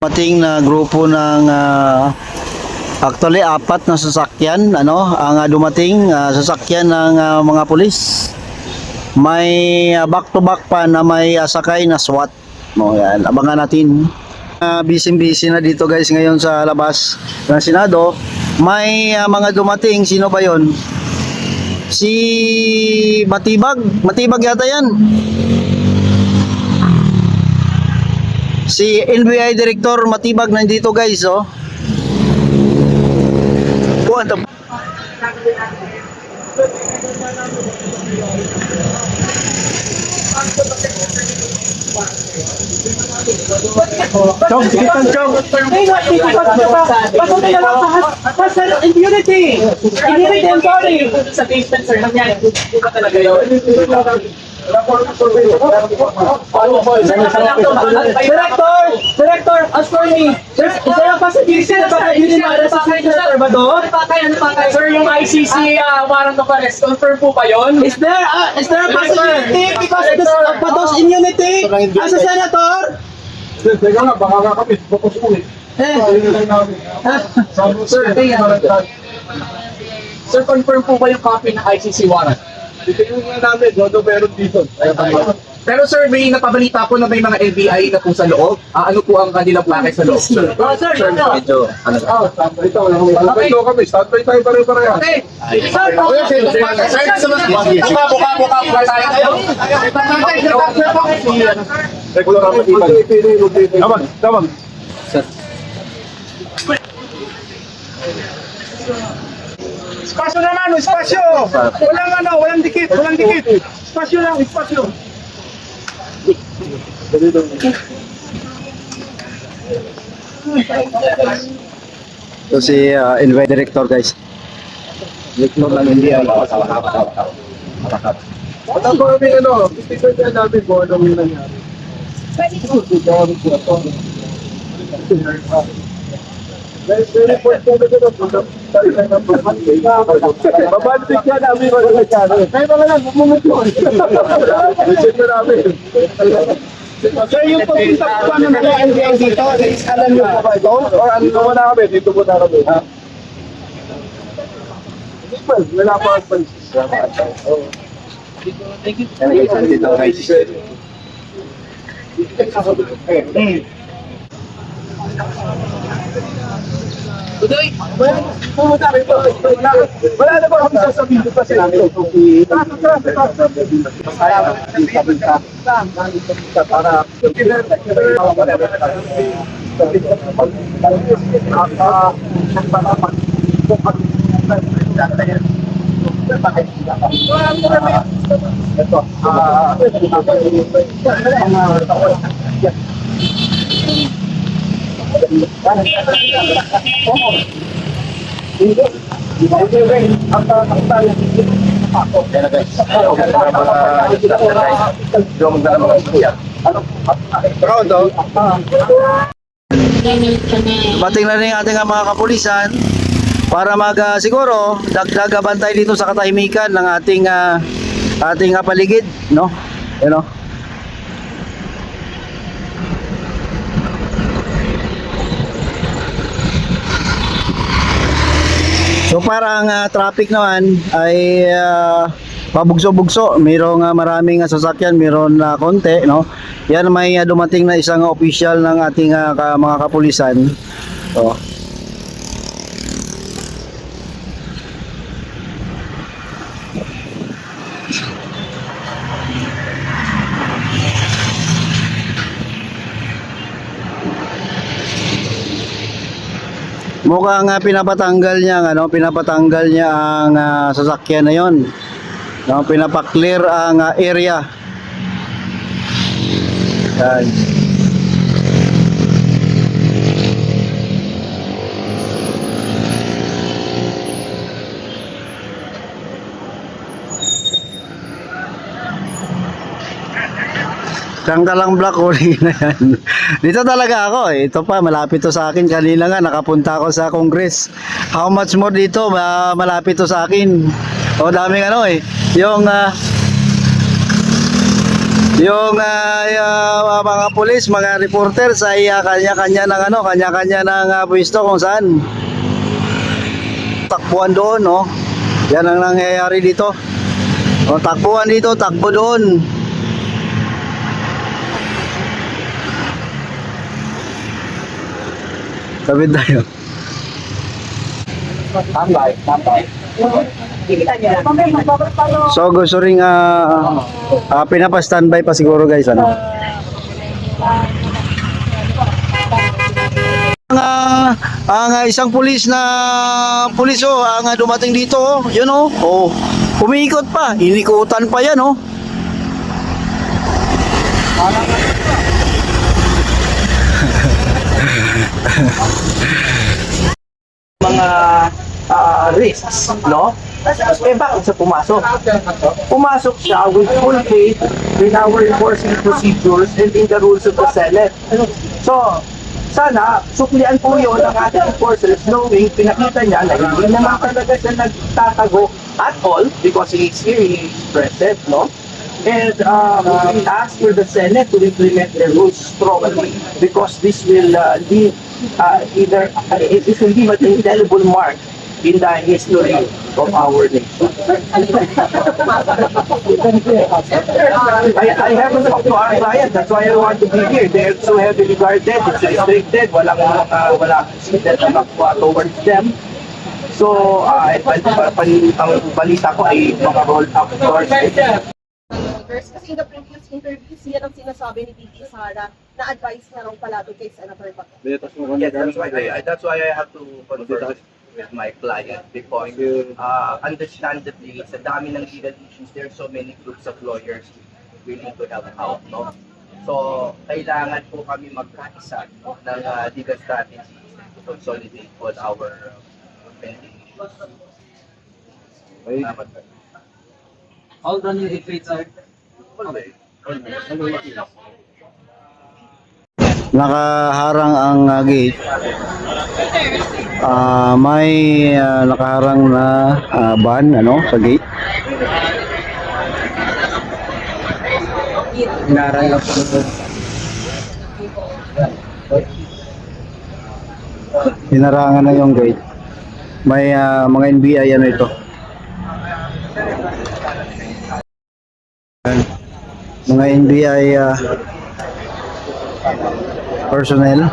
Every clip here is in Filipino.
Mating na grupo ng actually apat na sasakyan ang dumating sasakyan ng mga pulis. May back to back pa na may sakay na SWAT. Yan, abangan natin. Busy na dito guys ngayon sa labas ng Senado. May mga dumating, sino ba 'yon? Si Matibag yata 'yan. Si NBI Director Matibag nandito guys, oh. What the... Chong, sige Chong, Chong. Pasok na lang sa impunity. Immunity and sorry. Sa basement, sir, nangyari. Hindi ba talaga yun? Director, as for me, is there a possibility na baka yun yung ma-resassign sa Salvador? Sir, yung ICC warrant of arrest, confirm po ba yun? Is there a possibility because of Batos immunity as a senator? Teka nga, baka kakapit, bukos mo eh. Sir, confirm po ba yung copy ng ICC warrant? Titignan nga namin, Dodo meron dito. Pero sir, may napabalita po na may mga NBI na po sa loob. Ano po ang kanilang plake sa loob, sir? Sir, Medyo, ano? Ito, malapit ko kami. Standby tayo pareho-pareho. Okay. sir, Buka tayo. Regular ako dito. Tawag. Spasyo naman, spasyo! Walang dikit. Spasyo lang, spasyo. So si NBI Director guys. Director ng NBI. At ako kami, titignan namin kung anong yung nangyari. Very important po ito. Babantik ka namin mga nangyari. Kaya mga lang, bumumuto. Legit na namin. Sir, yung pagpunta ko pa ng NBI dito, alam niyo pa ba ito? Or ano muna kami? Dito muna kami. Wala pa ang pansis. Thank you. Tudoy! Wala na ba kami sasabihin pa sila? Bating na rin ating mga kapulisan para siguro dagdag bantay dito sa katahimikan ng ating paligid, no? You know? So parang traffic naman ay pabugso-bugso. Mayroong maraming sasakyan, mayroon na konti, no? Yan may dumating na isang official ng ating mga kapulisan. So, mukhang pinapatanggal niya ang sasakyan na 'yon. No, pinapa-clear ang area. Yan. Tangkalang black hole na yan. Dito talaga ako eh. Ito pa, malapit to sa akin. Kanina nga, nakapunta ako sa Congress. How much more dito, malapit to sa akin. O, daming ano eh. Yung mga pulis, mga reporters ay kanya-kanya ng kanya-kanya ng pwesto kung saan takbuhan doon, no? Yan ang nangyayari dito. O, takbuhan dito, takbo doon. Sabi tayo. Tambay. So gusto rin pinapa-standby pa siguro guys ano. Ang isang pulis ang dumating dito yun umiikot pa, inikutan pa yan Mga risks, no? Bakit siya pumasok? Pumasok siya with full faith in our enforcement procedures and in the rules of the Senate. So, sana, suklian po yun ng ating enforcers knowing pinakita niya na hindi naman talaga siya nagtatago at all because he is here, he is present, no? And we ask for the Senate to implement the rules strongly because this will leave it will leave an indelible mark in the history of our nation. I haven't talked to our client, that's why I want to be here. They're so heavily guarded, it's restricted, walang incident na magkuha towards them. So, ang balita ko ay mga roll up doors. Kasi in the previous interviews, yan ang sinasabi ni Vicky Sara na advice na raw palagi kay Senator Bato. Yes, that's why I have to confer with my client because understandably, sa dami ng legal issues, there are so many groups of lawyers willing to help out, no? So, kailangan po kami magkaisa ng legal strategies to consolidate all our pending issues. Salamat po. Hold on yung retreat, sir. Nakaharang ang gate. May nakaharang na ban sa gate. Hinarangan na yung gate. May mga NBI ito. Mga NBI personnel.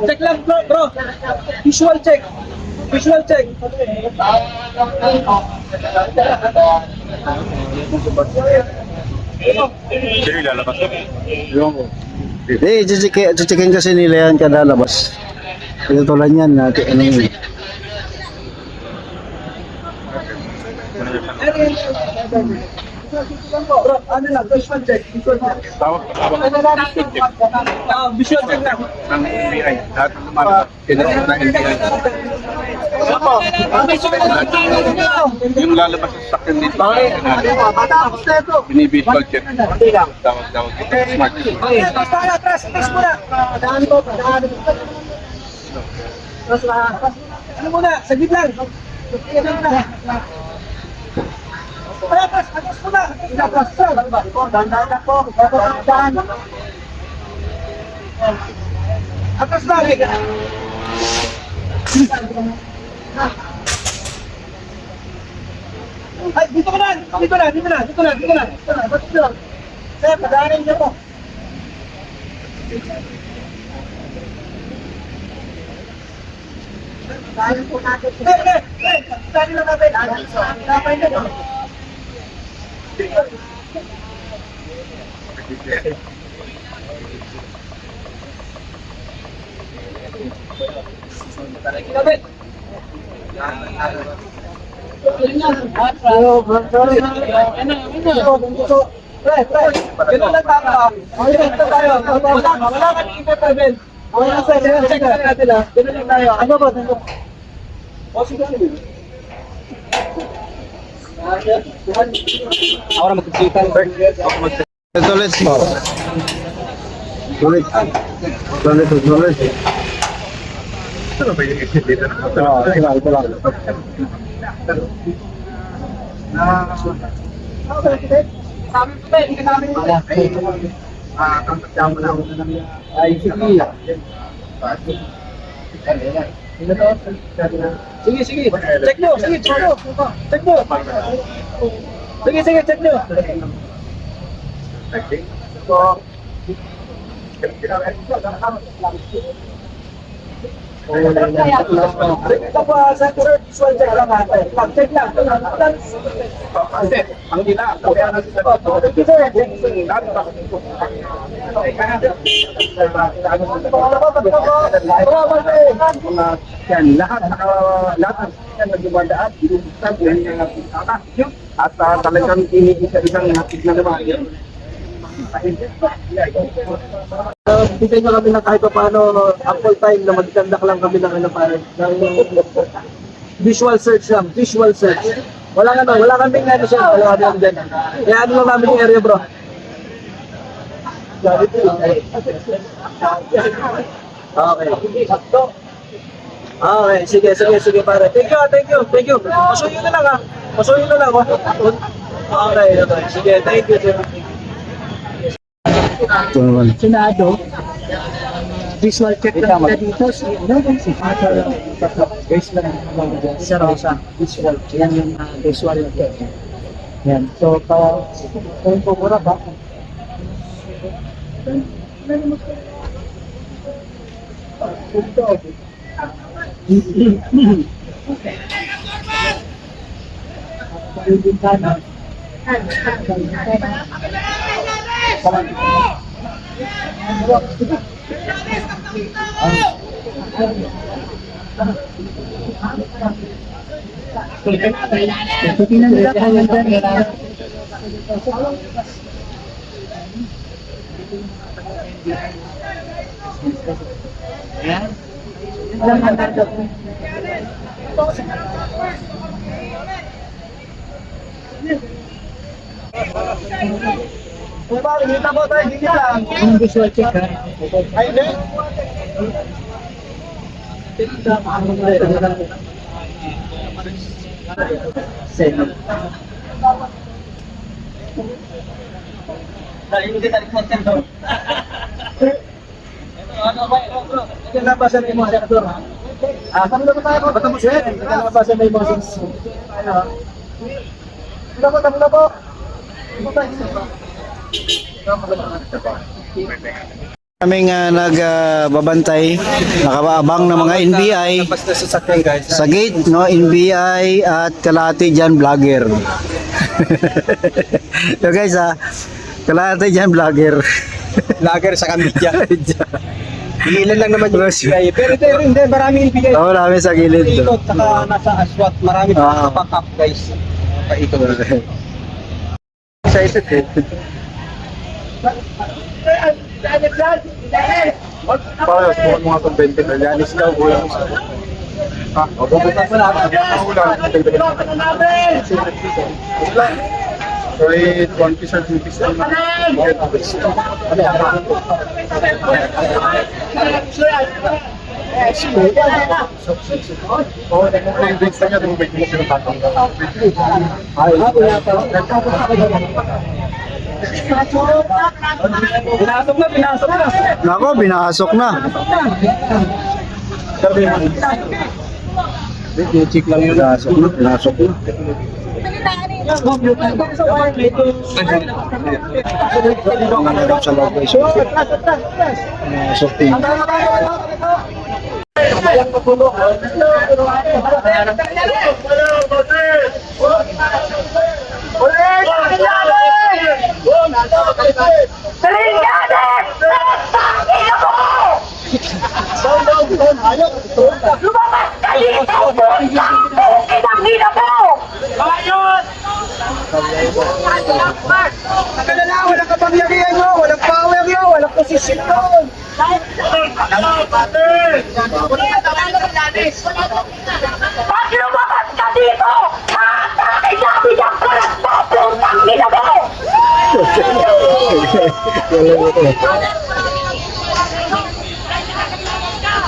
Check lang bro. Visual check. Visual check. Chichikin kasi nila yan kada labas. Ito tulad yan natin Bro, ano lang, visual check. Visual check. Visual check lang. Ng NBI. Lahat ng lumalabas. Kinagawa ng NBI. Yung lalabas sa sakyan dito. Binibisual check. Tawag dito. Smart. Basta na, atras. Atras muna. Ano muna, saglit lang. Atras muna. Dandan po. Atras na. Ay, dito ka na. Sir, padaanin niyo po. Padaanin po natin. Padaanin lang natin. Padaanin niyo. Kapit! Ganun lang tayo. Wala ka ni intervene. Check natin ah. Ganun tayo. Ano ba? O sige. Ako na magkikita. Ito ulit mo. Ulit. Ulit. Ito lang. Sabi ko ba, hindi ka namin ay, sige. Sige. Check nyo. Check nyo. Sige, check nyo. Ito pa, sir, visual check lang natin. Check lang. Kasi, ang ina, kaya na sila lahat ng nagdumadaan, binubuksan, yan yung nakikita. At talagang isang hatid na naman. Bigyan nyo kami ng kahit pa paano ample time na magkandak lang kami ng ano parang ng visual search lang, visual search. Wala kaming ano siya, wala kami dyan. Kaya ano lang namin yung area bro. Okay, sige pare. Thank you. Pasuyo na lang ha. Okay. Sige, thank you sir. Ito naman. Senado, visual check lang na dito si guys lang sa Rosa visual yan yung visual check yan so kung pumura ba Kita mo tayo, hindi lang. yung visual check ha Ay, hindi. Senate. Nabasa na yung mga senador ha? Kami na ba tayo? Ba't mo sir? Nabasa na yung mga senador. Ano po? Kaming nagbabantay, nakaabang ng mga NBI sa gate, no? NBI at kalahati dyan vlogger. So guys kalahati dyan vlogger. Vlogger sa kamidya. Ilan lang naman yung NBI. Pero hindi, maraming NBI. Oo, namin sa gilid. Ikot, saka nasa aswat, marami pa pack up guys. Paikot. Excited eh. Para sa mga kumbente na Yanis daw, wala mo sa... Pupunta sa lahat. So, 1 piece or 2 piece lang. Oo, yung drinks na niya, dumubig mo sila tatang. Pinasok na. Nako, binasok na. Check lang yun. Binasok na. Sa loob guys. Sorting. Lumabas ka dito! Pinang-ina mo! Ayun! Walang kapangyarihan nyo, walang power nyo, walang posisyon. Pag lumabas ka dito, hatakin namin ang kalat mo, putang ina mo!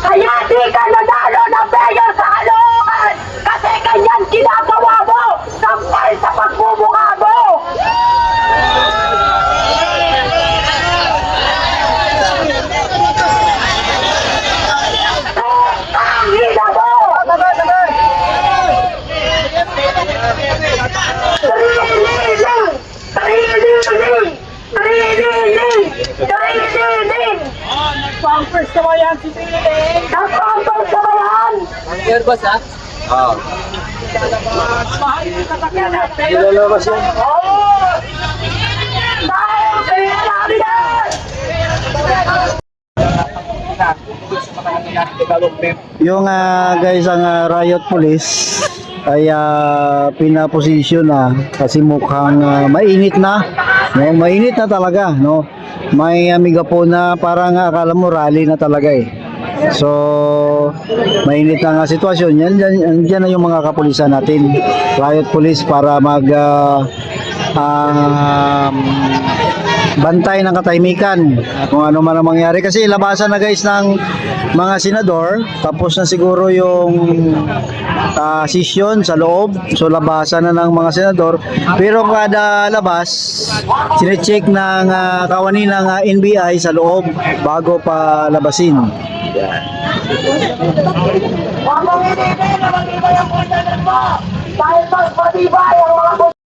Kaya di ka nanalo ng mayor sa Caloocan kasi ganyan ginagawa mo sampal sa pagmumukha mo! Putang ina mo! Trililing! Pampers ka ba yan si Trililing? Nagpampang sa bayan! Sir, boss, ha? Mahal yung sasakyan natin. Ilalabas yan. Oo! Dahil kaya namin yan! Yung guys, ang riot police ay pinaposisyon na kasi mukhang mainit na, no? Mainit na talaga, no? May megapone na parang akala mo rally na talaga eh. So, mainit na nga sitwasyon. Yan na yung mga kapulisan natin, riot police, para mag bantay ng katahimikan kung ano man ang mangyari, kasi labasan na guys ng mga senador, tapos na siguro yung session sa loob, so labasan na ng mga senador, pero kada labas sinecheck ng kawani ng NBI sa loob bago pa labasin. Huwag mong hindi na mag-iba yung puntanan mo! Dahil mas matibay ang mga